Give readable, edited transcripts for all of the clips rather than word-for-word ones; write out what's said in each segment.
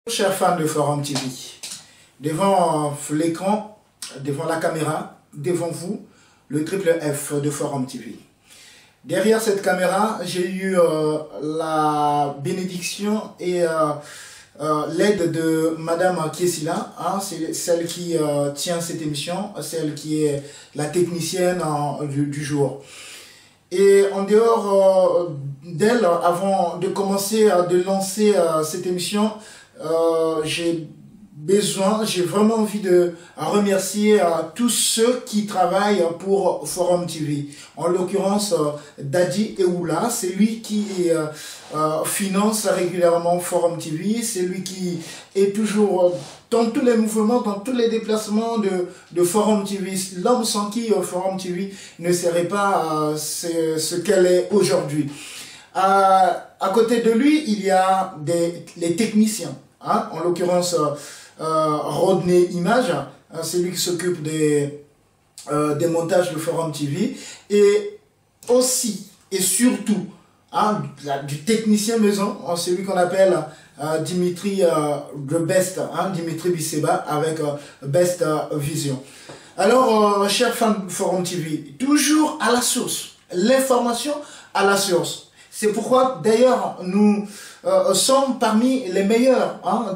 Chers fans de Forum TV, devant l'écran, devant la caméra, devant vous, le triple F de Forum TV. Derrière cette caméra, j'ai eu la bénédiction et l'aide de Madame Kiesila, hein, c'est celle qui tient cette émission, celle qui est la technicienne du jour. Et en dehors d'elle, avant de commencer à lancer cette émission, j'ai vraiment envie de remercier tous ceux qui travaillent pour Forum TV. En l'occurrence, Dadi Eoula, c'est lui qui finance régulièrement Forum TV, c'est lui qui est toujours dans tous les mouvements, dans tous les déplacements de Forum TV. L'homme sans qui Forum TV ne serait pas ce qu'elle est aujourd'hui. À côté de lui, il y a les techniciens. Hein, en l'occurrence, Rodney Image, hein, c'est lui qui s'occupe des montages de Forum TV. Et aussi, et surtout, hein, du technicien maison, hein, celui qu'on appelle Dimitri The Best, hein, Dimitri Bisseba, avec Best Vision. Alors, chers fans de Forum TV, toujours à la source, l'information à la source. C'est pourquoi, d'ailleurs, nous sommes parmi les meilleurs, hein,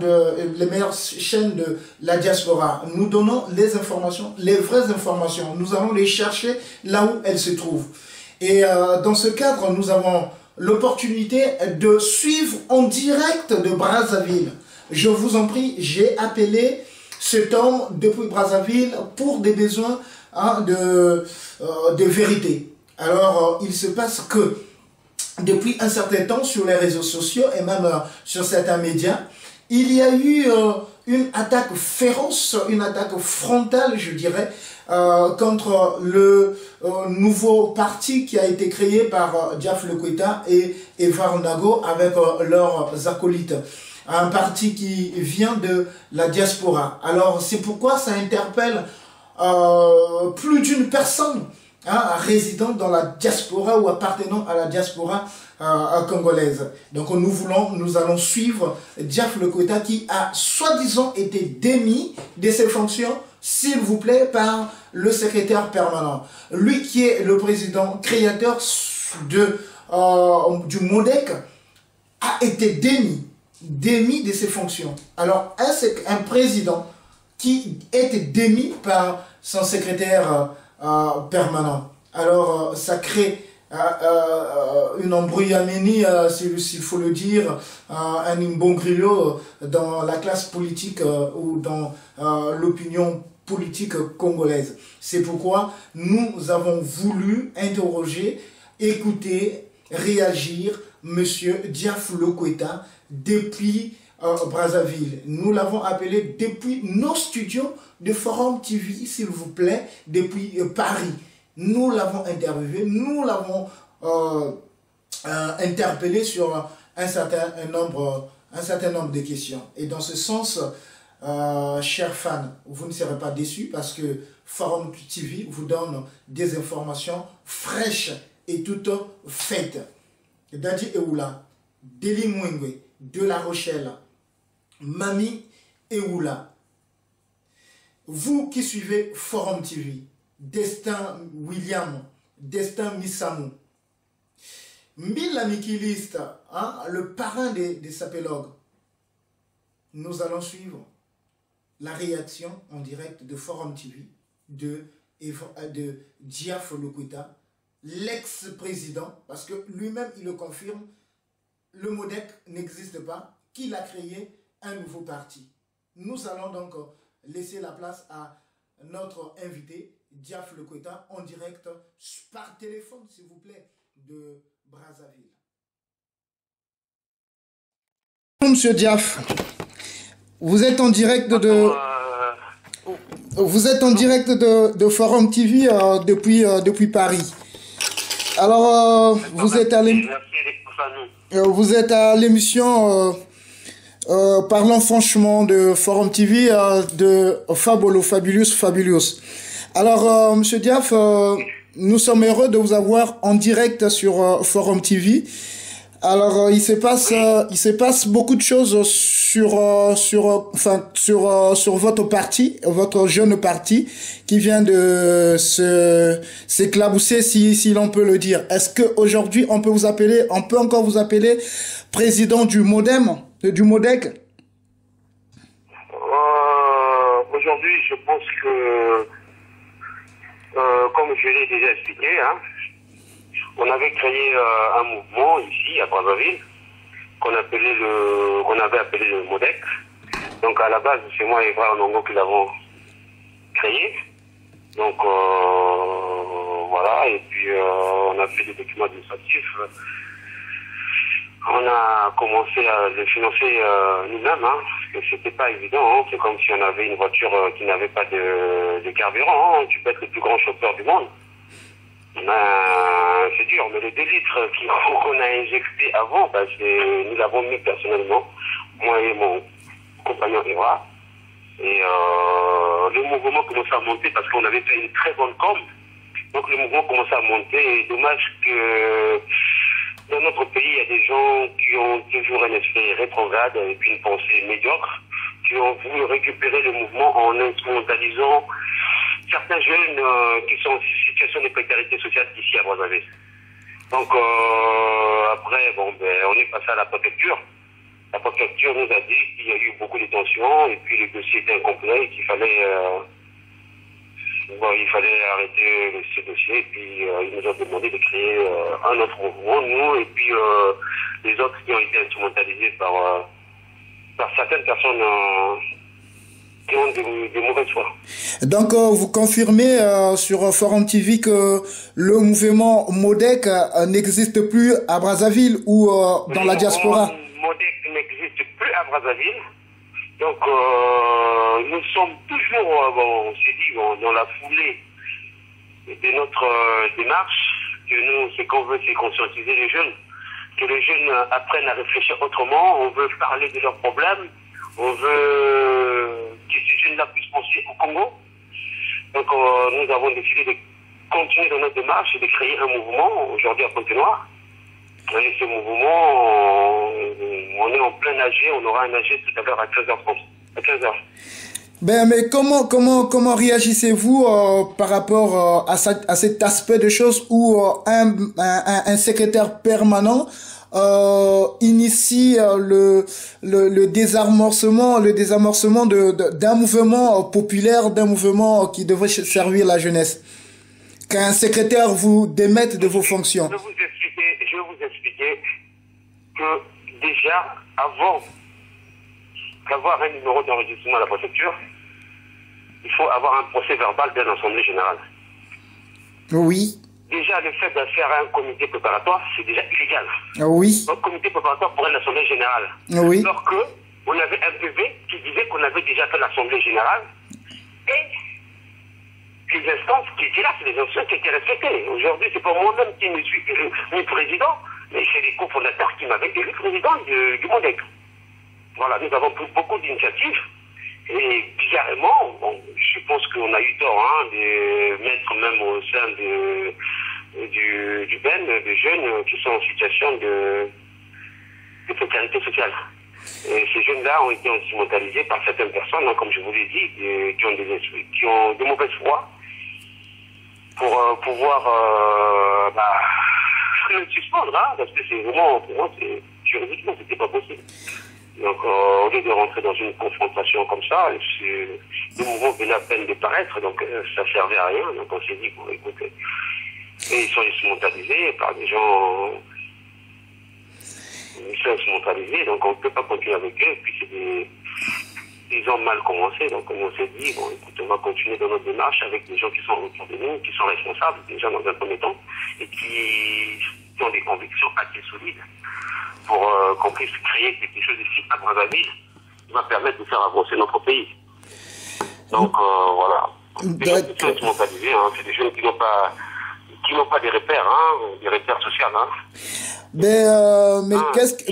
les meilleures chaînes de la diaspora. Nous donnons les informations, les vraies informations. Nous allons les chercher là où elles se trouvent. Et dans ce cadre, nous avons l'opportunité de suivre en direct de Brazzaville. Je vous en prie, j'ai appelé cet homme depuis Brazzaville pour des besoins, hein, de vérité. Alors, il se passe que depuis un certain temps sur les réseaux sociaux et même sur certains médias, il y a eu une attaque féroce, une attaque frontale, je dirais, contre le nouveau parti qui a été créé par Diaf Lekweta et Eva Nago avec leurs acolytes. Un parti qui vient de la diaspora. Alors c'est pourquoi ça interpelle plus d'une personne, hein, résidant dans la diaspora ou appartenant à la diaspora congolaise. Donc nous allons suivre Diaf Lekweta qui a soi-disant été démis de ses fonctions, s'il vous plaît, par le secrétaire permanent. Lui qui est le président créateur du MODEC a été démis de ses fonctions. Alors un président qui était démis par son secrétaire permanent. Alors ça crée une embrouillamini, s'il faut le dire, un imbongrillo dans la classe politique ou dans l'opinion politique congolaise. C'est pourquoi nous avons voulu interroger, écouter, réagir Monsieur Diaf Lekweta depuis Brazzaville. Nous l'avons appelé depuis nos studios de Forum TV, s'il vous plaît, depuis Paris. Nous l'avons interviewé, nous l'avons interpellé sur un certain nombre de questions. Et dans ce sens, chers fans, vous ne serez pas déçus parce que Forum TV vous donne des informations fraîches et toutes faites. Dadi Eoula, Deli Mwengwe, de La Rochelle, Mami Eoula. Vous qui suivez Forum TV, Destin William, Destin Missamou, Mbila Mikiliste, hein, le parrain des sapélogues, nous allons suivre la réaction en direct de Forum TV de Diaf Lekweta, l'ex-président, parce que lui-même il le confirme, le MODEC n'existe pas, qu'il a créé un nouveau parti. Nous allons donc laisser la place à notre invité, Diaf Lekweta, en direct par téléphone, s'il vous plaît, de Brazzaville. Monsieur Diaf, vous êtes en direct de Forum TV depuis Paris. Alors, vous êtes à l'émission Parlons franchement de Forum TV de Fabulous. Alors, Monsieur Diaf, nous sommes heureux de vous avoir en direct sur Forum TV. Alors, il se passe beaucoup de choses sur votre parti, votre jeune parti, qui vient de s'éclabousser, si l'on peut le dire. Est-ce que aujourd'hui on peut encore vous appeler président du MODEC? Aujourd'hui, je pense que, comme je l'ai déjà expliqué, hein, on avait créé un mouvement ici à Brazzaville qu'on avait appelé le MODEC. Donc à la base, c'est moi et Evra Onongo qui l'avons créé. Donc voilà, et puis on a fait des documents administratifs. On a commencé à le financer nous-mêmes, hein, parce que c'était pas évident. Hein. C'est comme si on avait une voiture qui n'avait pas de carburant. Hein. Tu peux être le plus grand chauffeur du monde. C'est dur, mais les 2 litres qu'on a injectés avant, nous l'avons mis personnellement, moi et mon compagnon Evra. Et le mouvement commençait à monter parce qu'on avait fait une très bonne com. Donc le mouvement commençait à monter. Et dommage que dans notre pays, il y a des gens qui ont toujours un esprit rétrograde et puis une pensée médiocre, qui ont voulu récupérer le mouvement en instrumentalisant certains jeunes qui sont en situation de précarité sociale ici à Brazzaville. Donc après, on est passé à la préfecture. La préfecture nous a dit qu'il y a eu beaucoup de tensions et puis le dossier était incomplet et qu'il fallait arrêter ce dossier. Et puis ils nous ont demandé de créer un autre mouvement, nous, et puis les autres qui ont été instrumentalisés par certaines personnes qui ont de mauvaises foi. Donc vous confirmez sur Forum TV que le mouvement MODEC n'existe plus à Brazzaville ou dans la diaspora? Le MODEC n'existe plus à Brazzaville. Donc nous sommes toujours, on s'est dit, dans la foulée de notre démarche, que nous, ce qu'on veut, c'est conscientiser les jeunes, que les jeunes apprennent à réfléchir autrement, on veut parler de leurs problèmes, on veut que ces jeunes-là puissent penser au Congo. Donc nous avons décidé de continuer dans notre démarche et de créer un mouvement aujourd'hui à Pointe-Noire. Et ce mouvement, on est en plein AG, on aura un AG tout à l'heure à 15h30. À 15h. Mais comment réagissez-vous par rapport à cet aspect de choses où un secrétaire permanent initie le désamorcement d'un mouvement populaire, d'un mouvement qui devrait servir la jeunesse? Qu'un secrétaire vous démette de vos fonctions? Je vais vous expliquer que déjà, avant d'avoir un numéro d'enregistrement à la préfecture, il faut avoir un procès verbal de l'Assemblée générale. Oui. Déjà, le fait de faire un comité préparatoire, c'est déjà illégal. Oui. Un comité préparatoire pour l'Assemblée générale. Oui. Alors qu'on avait un PV qui disait qu'on avait déjà fait l'Assemblée générale et les instances qui étaient là, c'est les instances qui étaient respectées. Aujourd'hui, c'est pas moi-même qui me suis élu président, mais c'est les cofondateurs qui m'avaient élu président du MODEC. Voilà, nous avons pris beaucoup d'initiatives et bizarrement, je pense qu'on a eu tort de mettre même au sein du BEN des jeunes qui sont en situation de précarité sociale. Et ces jeunes-là ont été instrumentalisés par certaines personnes, comme je vous l'ai dit, qui ont de mauvaises foi pour pouvoir le suspendre, parce que c'est vraiment, pour moi, juridiquement, c'était pas possible. Donc, au lieu de rentrer dans une confrontation comme ça, le mouvement venait à peine de paraître, donc ça servait à rien. Donc, on s'est dit, bon, écoutez, et ils sont instrumentalisés par des gens, ils sont instrumentalisés, donc on ne peut pas continuer avec eux. Et puis, ils ont mal commencé, donc on s'est dit, bon, écoute, on va continuer dans notre démarche avec des gens qui sont autour de nous, qui sont responsables, déjà dans un premier temps, et qui ont des convictions assez solides, pour qu'on puisse créer quelque chose ici à Brazzaville qui va permettre de faire avancer notre pays. Donc voilà. Des gens qui sont instrumentalisés, c'est des jeunes qui n'ont pas des repères, des repères sociaux. Mais qu'est-ce que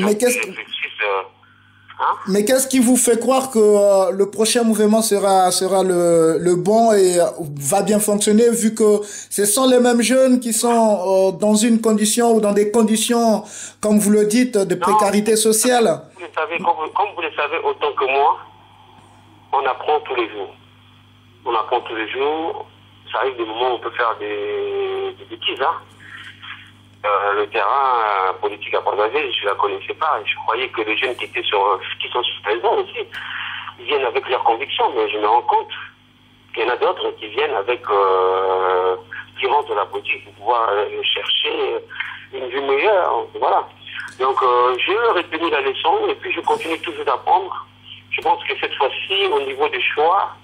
Hein? Mais qu'est-ce qui vous fait croire que le prochain mouvement sera le bon et va bien fonctionner, vu que ce sont les mêmes jeunes qui sont dans une condition ou dans des conditions, comme vous le dites, de précarité sociale? Vous le savez, comme vous le savez autant que moi, on apprend tous les jours. On apprend tous les jours. Ça arrive des moments où on peut faire des bêtises, hein. Le terrain politique à Port-Gravé, je ne la connaissais pas. Je croyais que les jeunes qui sont sur raison aussi, ils viennent avec leurs convictions, mais je me rends compte qu'il y en a d'autres qui viennent avec qui rentrent de la politique pour pouvoir chercher une vie meilleure. Voilà. Donc j'ai retenu la leçon et puis je continue toujours d'apprendre. Je pense que cette fois-ci, au niveau des choix,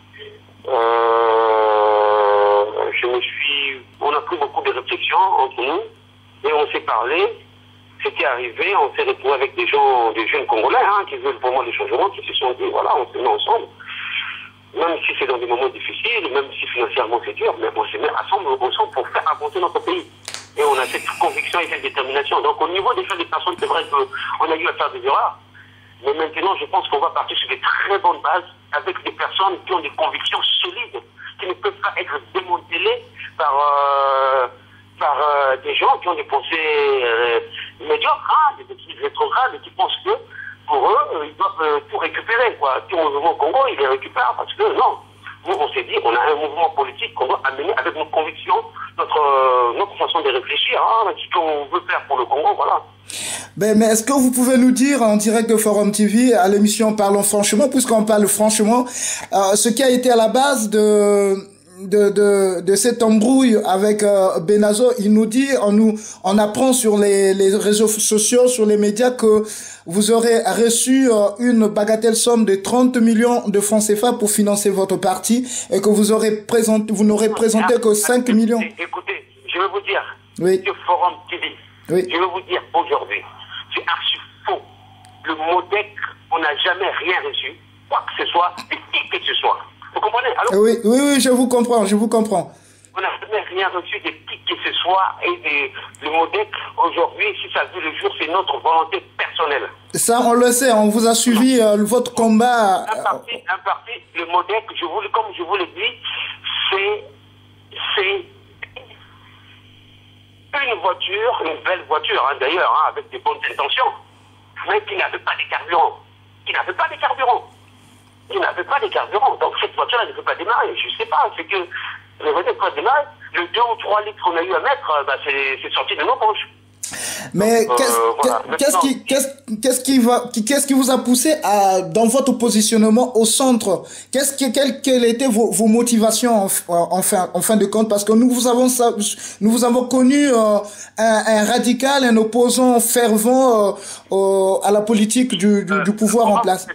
on a pris beaucoup de réflexions entre nous. Et on s'est parlé, c'était arrivé, on s'est retrouvé avec des jeunes Congolais, hein, qui veulent pour moi des changements, qui se sont dit, voilà, on se met ensemble. Même si c'est dans des moments difficiles, même si financièrement c'est dur, mais on se met ensemble pour faire avancer notre pays. Et on a cette conviction et cette détermination. Donc au niveau des personnes, c'est vrai qu'on a eu à faire des erreurs. Mais maintenant, je pense qu'on va partir sur des très bonnes bases, avec des personnes qui ont des convictions solides, qui ne peuvent pas être démantelées par des gens qui ont des pensées médiocres, hein, des petits rétrogrades, qui pensent que pour eux, ils doivent tout récupérer, quoi. Tout mouvement au Congo, ils les récupèrent parce que non. Nous, on s'est dit, on a un mouvement politique qu'on doit amener avec nos convictions, notre façon de réfléchir, hein, ce qu'on veut faire pour le Congo, voilà. Ben, mais est-ce que vous pouvez nous dire en direct de Forum TV, à l'émission Parlons Franchement, puisqu'on parle franchement, ce qui a été à la base de cette embrouille avec Benazo? Il nous dit, on apprend sur les réseaux sociaux, sur les médias, que vous aurez reçu une bagatelle somme de 30 millions de francs CFA pour financer votre parti et que vous n'aurez présenté que 5 millions. Écoutez, je vais vous dire, oui. Ce Forum TV, oui. Je vais vous dire aujourd'hui, c'est archi faux. Le MODEC, on n'a jamais rien reçu, quoi que ce soit, et qui que ce soit. Vous comprenez? Allô? Oui, je vous comprends. On n'a jamais rien reçu de qui que ce soit et le MODEC, aujourd'hui, si ça vit le jour, c'est notre volonté personnelle. Ça, on le sait, on vous a suivi votre combat. Un parti, le MODEC, comme je vous l'ai dit, c'est une voiture, une belle voiture, hein, d'ailleurs, hein, avec des bonnes intentions, mais qui n'avait pas de carburant. Il n'avait pas de carburant. Donc cette voiture-là ne peut pas démarrer. Je ne sais pas, c'est que le voiture peut démarrer. Le 2 ou 3 litres qu'on a eu à mettre, c'est sorti de nos poches. Mais qu'est-ce qui vous a poussé dans votre positionnement au centre? Quelles étaient vos motivations en fin de compte? Parce que nous vous avons connu un radical, un opposant fervent à la politique du pouvoir en place.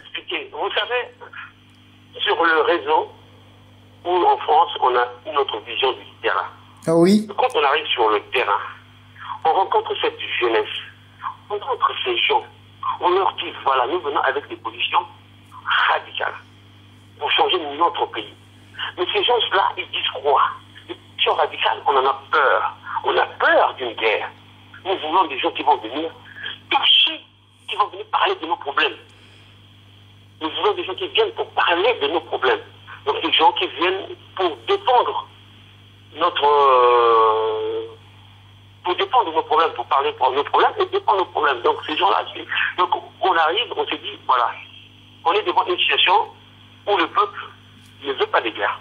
Vous savez, sur le réseau, où en France, on a une autre vision du terrain. Ah oui. Quand on arrive sur le terrain, on rencontre cette jeunesse, on rencontre ces gens, on leur dit, voilà, nous venons avec des positions radicales pour changer notre pays. Mais ces gens-là, ils disent quoi? Les positions radicales, on en a peur. On a peur d'une guerre. Nous voulons des gens qui vont venir toucher, qui vont venir parler de nos problèmes. Nous voulons des gens qui viennent pour parler de nos problèmes. Donc des gens qui viennent pour défendre de nos problèmes, pour parler pour nos problèmes et défendre nos problèmes. Donc ces gens-là, donc on arrive, on se dit, voilà, on est devant une situation où le peuple ne veut pas de guerre.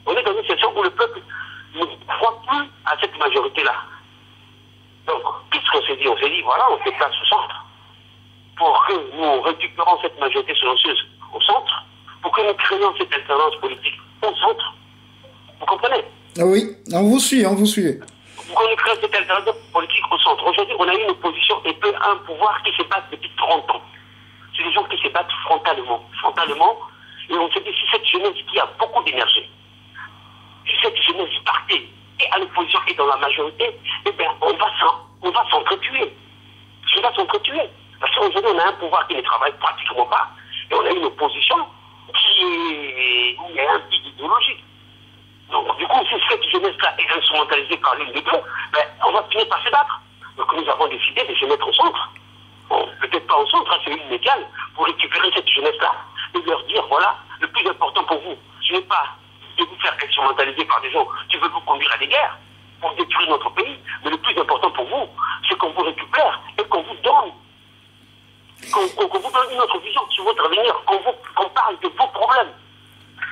On est dans une situation où le peuple ne croit plus à cette majorité-là. Donc, qu'est-ce qu'on s'est dit? On s'est dit, voilà, on se place au centre pour que nous récupérons cette majorité silencieuse au centre, pour que nous créions cette alternance politique au centre. Vous comprenez? Oui, on vous suit. Pour que nous créions cette alternance politique au centre. Aujourd'hui, on a eu une opposition et un pouvoir qui se bat depuis 30 ans. C'est des gens qui se battent frontalement. Et on se dit, si cette jeunesse qui a beaucoup d'énergie, si cette jeunesse partait et à l'opposition et dans la majorité, eh bien, on va s'entretuer. Parce qu'aujourd'hui, on a un pouvoir qui ne travaille pratiquement pas. Et on a une opposition où il y a un vide idéologique. Donc, du coup, si cette jeunesse-là est instrumentalisée par l'une des deux, ben, on va finir par se battre. Donc, nous avons décidé de se mettre au centre. Bon, peut-être pas au centre, c'est une médiane, pour récupérer cette jeunesse-là et leur dire, voilà, le plus important pour vous, ce n'est pas de vous faire instrumentaliser par des gens qui veulent vous conduire à des guerres pour détruire notre pays, mais le plus important pour vous, c'est qu'on vous récupère et qu'on vous donne, qu'on vous donne une autre vision sur votre avenir, qu'on parle de vos problèmes,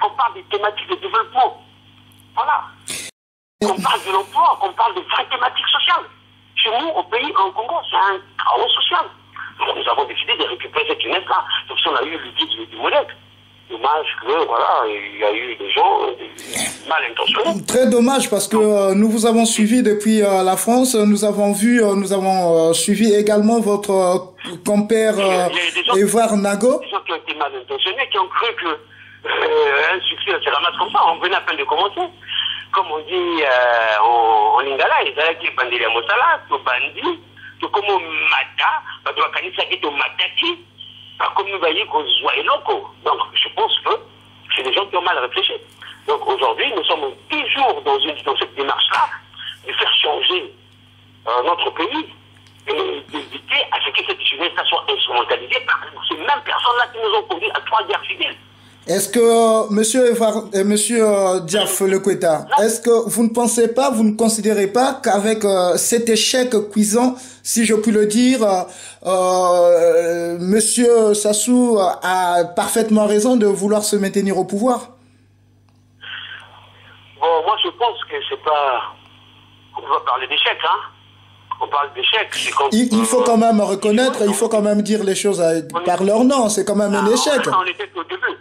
qu'on parle des thématiques de développement. Voilà. Qu'on parle de l'emploi, qu'on parle de vraies thématiques sociales. Chez nous, au pays, en Congo, c'est un chaos social. Donc nous avons décidé de récupérer cette jeunesse-là. Donc si on a eu l'idée du modèle. Dommage que, voilà, il y a eu des gens mal intentionnés. Très dommage parce que nous vous avons suivi depuis la France. Nous avons suivi également votre compère Édouard Nago. Des gens qui ont été mal intentionnés, qui ont cru que un succès se ramasse comme ça. On venait à peine de commencer. Comme on dit en lingala, les ala qui bandent les mosala, to bandi, to comme mata, to kanisa qui to mataki. Comme nous voyons qu'on soit locaux. Donc, je pense que c'est des gens qui ont mal réfléchi. Donc, aujourd'hui, nous sommes toujours dans cette démarche-là de faire changer notre pays et d'éviter à ce que cette jeunesse soit instrumentalisée par ces mêmes personnes-là qui nous ont conduit à 3 guerres civiles. Est-ce que, monsieur Diaf Lekweta, est-ce que vous ne pensez pas, vous ne considérez pas qu'avec cet échec cuisant, si je puis le dire, monsieur Sassou a parfaitement raison de vouloir se maintenir au pouvoir? Bon, moi je pense que c'est pas... On va parler d'échec, hein. On parle d'échec. Il faut quand même reconnaître, il faut quand même dire les choses par leur nom, c'est quand même un échec. On était au début.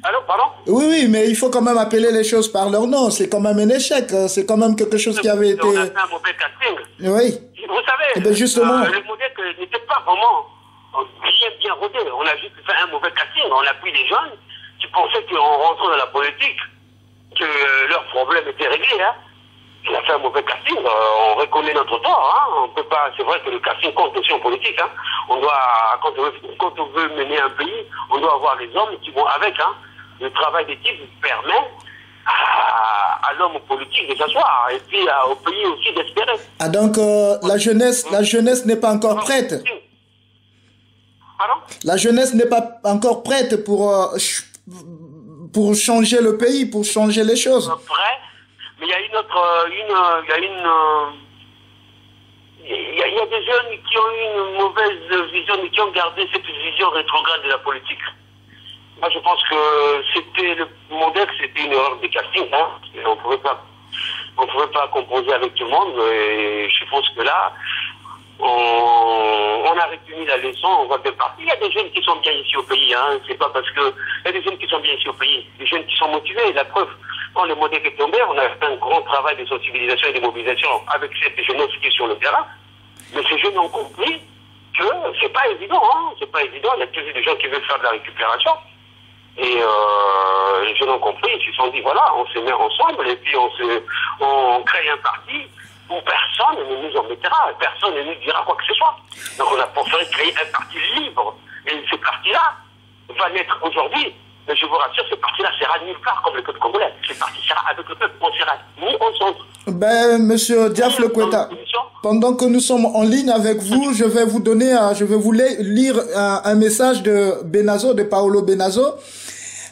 Allô, pardon? Oui, mais il faut quand même appeler les choses par leur nom. C'est quand même un échec. C'est quand même quelque chose qui avait été... On a fait un mauvais casting. Oui. Vous savez, ben justement... le modèle n'était pas vraiment bien rodé. On a juste fait un mauvais casting. On a pris des jeunes qui pensaient qu'en rentrant dans la politique, que leurs problèmes étaient réglés. Hein. On a fait un mauvais casting. On reconnaît notre tort. Hein. On peut pas... C'est vrai que le casting compte aussi en politique. Hein. On doit, quand on veut mener un pays, on doit avoir les hommes qui vont avec. Hein. Le travail d'équipe permet à l'homme politique de s'asseoir et puis au pays aussi d'espérer. Ah donc la jeunesse n'est pas encore prête. Pardon? La jeunesse n'est pas encore prête pour changer le pays, pour changer les choses. Prêt, mais il y a il y a des jeunes qui ont une mauvaise vision, mais qui ont gardé cette vision rétrograde de la politique. Moi, je pense que c'était le modèle, c'était une erreur de casting. Hein. On pouvait pas composer avec tout le monde. Et je pense que là, on a retenu la leçon. On va bien partir. Il y a des jeunes qui sont bien ici au pays. Hein. C'est pas parce que il y a des jeunes qui sont bien ici au pays, des jeunes qui sont motivés. La preuve, quand le modèle est tombé, on a fait un grand travail de sensibilisation et de mobilisation avec cette jeunesse qui est sur le terrain. Mais ces jeunes ont compris que c'est pas évident. Hein. C'est pas évident. Il y a toujours des gens qui veulent faire de la récupération. Et les jeunes ont compris, ils se sont dit, voilà, on se met ensemble et puis on crée un parti où personne ne nous embêtera, personne ne nous dira quoi que ce soit. Donc on a préféré créer un parti libre. Et ce parti-là va naître aujourd'hui. Mais je vous rassure, ce parti-là sera nulle part comme le peuple congolais. Ce parti sera avec le peuple, on sera ni ensemble. Ben, monsieur Diaf Lekweta, pendant que nous sommes en ligne avec vous, je vais vous lire un message de Benazo, de Paolo Benazo.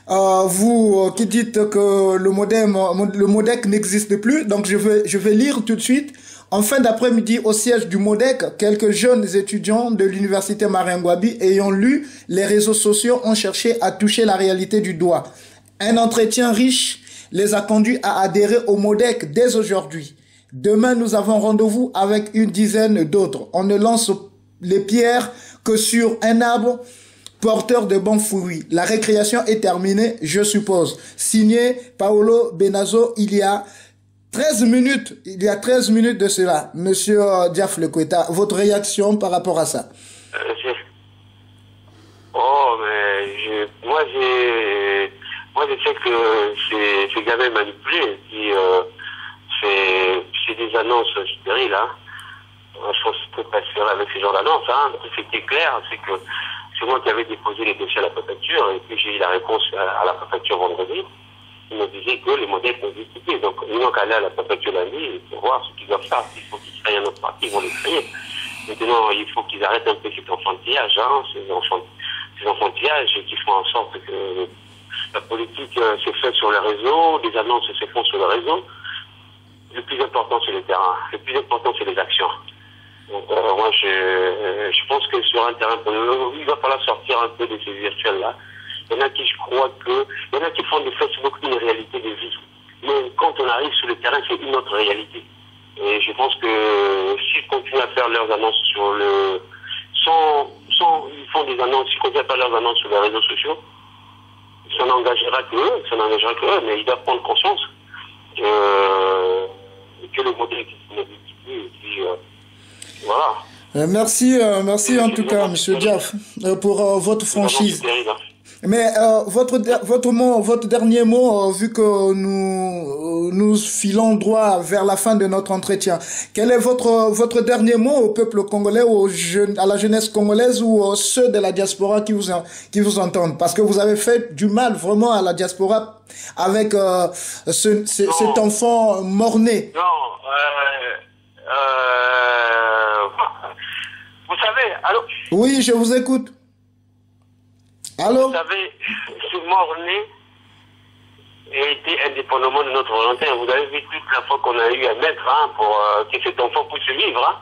Vous qui dites que le MODEC n'existe plus, donc je vais lire tout de suite. En fin d'après-midi, au siège du MODEC, quelques jeunes étudiants de l'université Maringouabi ayant lu les réseaux sociaux ont cherché à toucher la réalité du doigt. Un entretien riche les a conduits à adhérer au MODEC dès aujourd'hui. Demain, nous avons rendez-vous avec une dizaine d'autres. On ne lance les pierres que sur un arbre porteur de bons fruits. La récréation est terminée, je suppose. Signé Paolo Benazo, il y a 13 minutes de cela. Monsieur Diaf Lekweta, votre réaction par rapport à ça? Moi je sais que c'est gamin manipulé. C'est des annonces stériles. Hein. Je pense que c'est pas faire avec ce genre d'annonces. Hein. Ce qui est clair, c'est que c'est moi qui avais déposé les dossiers à la préfecture et puis j'ai eu la réponse à la préfecture vendredi. Ils me disaient que les modèles n'existent plus. Donc, ils n'ont qu'à aller à la préfecture lundi pour voir ce qu'ils doivent faire. Il faut qu'ils créent un autre parti, ils vont les créer. Maintenant, il faut qu'ils arrêtent un peu cet enfantillage. Hein. enfantillages et qui font en sorte que la politique se fait sur les réseaux, les annonces se font sur les réseaux. Le plus important, c'est le terrain. Le plus important, c'est les actions. Donc, moi, je pense que sur un terrain, il va falloir sortir un peu de ces virtuels-là. Il y en a qui, je crois que, il y en a qui font de Facebook une réalité de vie. Mais quand on arrive sur le terrain, c'est une autre réalité. Et je pense que s'ils continuent à faire leurs annonces sur le, ils font des annonces, s'ils continuent à faire leurs annonces sur les réseaux sociaux, ça n'engagera que eux, mais ils doivent prendre conscience que le modèle qui est et puis, voilà. Merci en tout cas, Monsieur Diaf, pour votre franchise. Mais votre dernier mot, vu que nous filons droit vers la fin de notre entretien, quel est votre dernier mot au peuple congolais, à la jeunesse congolaise ou ceux de la diaspora qui vous entendent? Parce que vous avez fait du mal vraiment à la diaspora avec cet enfant mort-né. Non, vous savez, allô? Oui, je vous écoute. Allô? Vous savez, ce mort-né était indépendamment de notre volonté. Vous avez vu toute la fois qu'on a eu à mettre pour que cet enfant puisse vivre.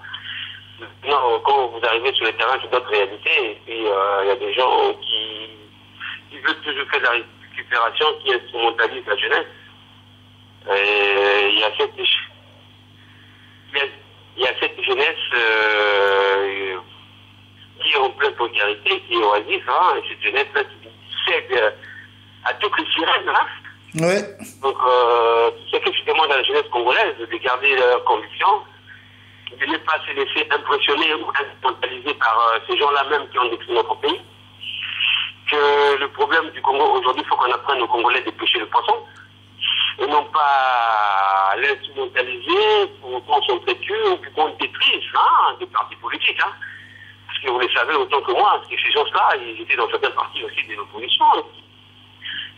Non, quand vous arrivez sur le terrain, c'est d'autres réalités. Et puis, il y a des gens qui veulent toujours faire de la récupération, qui instrumentalisent la jeunesse. Et il y a cette jeunesse qui est en pleine précarité, qui est oisif, et cette jeunesse-là qui cède à toutes les sirènes. Ouais. Donc, c'est que je demande à la jeunesse congolaise de garder leurs convictions, de ne pas se laisser impressionner ou instrumentaliser par ces gens-là même qui ont détruit notre pays. Que le problème du Congo aujourd'hui, il faut qu'on apprenne aux Congolais de pêcher le poisson et non pas l'instrumentaliser pour qu'on s'entretue ou pour qu'on détruise des partis politiques. Parce que vous le savez autant que moi, parce que ces gens-là, ils étaient dans certains partis aussi de l'opposition.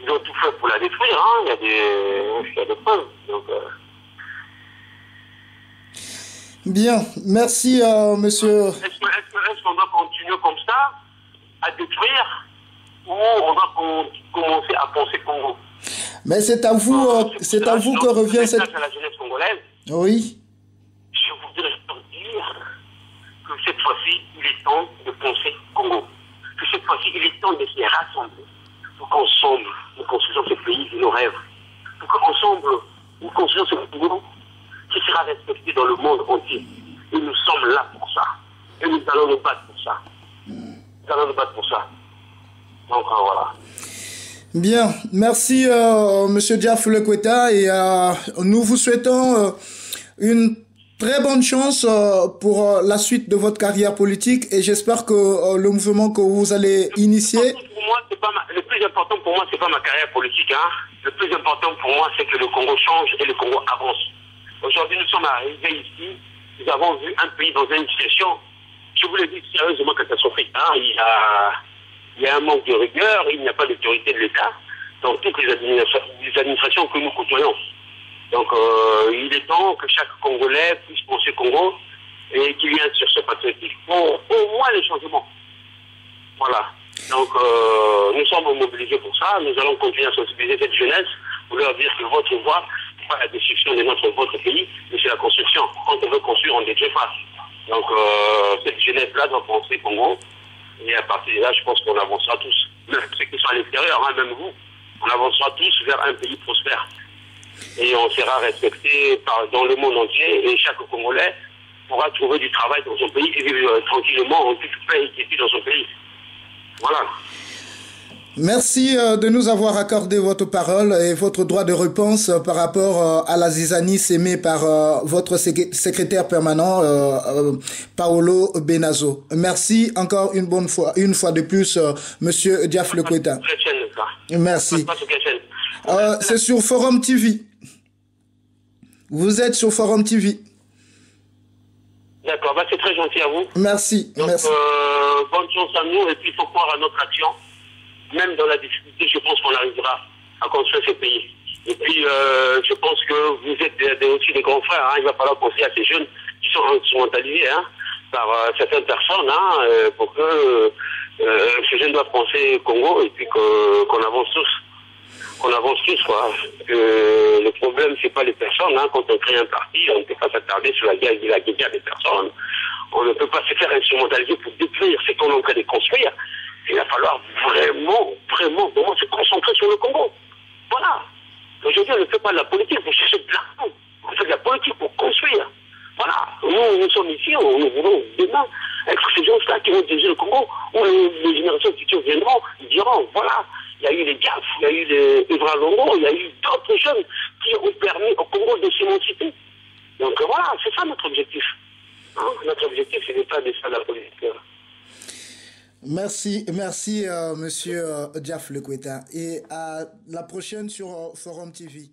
Ils ont tout fait pour la détruire, il y a des preuves. Donc, Bien, merci monsieur. Est-ce qu'on doit continuer comme ça à détruire ou on va commencer à penser Congo? Mais c'est à vous que revient cette... à la jeunesse congolaise. Oui. Je voudrais dire que cette fois-ci, il est temps de penser Congo. Que cette fois-ci, il est temps de se rassembler. Pour qu'ensemble, nous construisons ce pays de nos rêves. Pour qu'ensemble, nous construisons ce Congo qui sera respecté dans le monde entier. Et nous sommes là pour ça. Et nous allons nous battre pour ça. Nous allons nous battre pour ça. Donc voilà. Bien, merci Monsieur Diaf Lekweta et nous vous souhaitons une très bonne chance pour la suite de votre carrière politique et j'espère que le mouvement que vous allez initier... Le plus important pour moi, c'est pas ma carrière politique. Le plus important pour moi, c'est que le Congo change et le Congo avance. Aujourd'hui, nous sommes arrivés ici, nous avons vu un pays dans une situation, je vous le dis sérieusement, catastrophique. Il y a un manque de rigueur, il n'y a pas d'autorité de l'État dans toutes les administrations que nous côtoyons. Donc, il est temps que chaque Congolais puisse penser Congo et qu'il y ait un sursaut patriotique pour au moins les changements. Voilà. Donc, nous sommes mobilisés pour ça. Nous allons continuer à sensibiliser cette jeunesse pour leur dire que votre voix, c'est pas la destruction de votre pays, mais c'est la construction. Quand on veut construire, on ne détruit pas. Donc, cette jeunesse-là doit penser Congo. Et à partir de là, je pense qu'on avancera tous. Même ceux qui sont à l'extérieur, même vous, on avancera tous vers un pays prospère. Et on sera respecté dans le monde entier. Et chaque Congolais pourra trouver du travail dans son pays et vivre tranquillement en toute paix et quiétude dans son pays. Voilà. Merci de nous avoir accordé votre parole et votre droit de réponse par rapport à la zizanie sémée par votre secrétaire permanent, Paolo Benazo. Merci encore une fois de plus, Monsieur Diaf Lekweta. Merci. C'est sur Forum TV. Vous êtes sur Forum TV. D'accord, c'est très gentil à vous. Merci. Donc, merci. Bonne chance à nous et puis il faut croire à notre action. Même dans la difficulté, je pense qu'on arrivera à construire ce pays. Et puis, je pense que vous êtes aussi des grands frères. Il va falloir penser à ces jeunes qui sont instrumentalisés par certaines personnes pour que ces jeunes doivent penser Congo et puis qu'on avance tous. Qu'on avance tous, quoi. Le problème, c'est pas les personnes, hein. Quand on crée un parti, on ne peut pas s'attarder sur la guerre des personnes. On ne peut pas se faire instrumentaliser pour détruire ce qu'on est en train de construire. Il va falloir vraiment se concentrer sur le Congo. Voilà. Aujourd'hui, on ne fait pas de la politique pour chercher de l'argent. On fait de la politique pour construire. Voilà. Nous sommes ici, nous voulons demain être ces gens-là qui vont diriger le Congo, où les générations futures viendront, ils diront, voilà, il y a eu les GAF, il y a eu les Evra Longo, il y a eu d'autres jeunes qui ont permis au Congo de s'émanciper. Donc voilà, c'est ça notre objectif. Hein? Notre objectif, c'est de faire de ça la politique. Merci, monsieur Diaf Lekweta. Et à la prochaine sur Forum TV.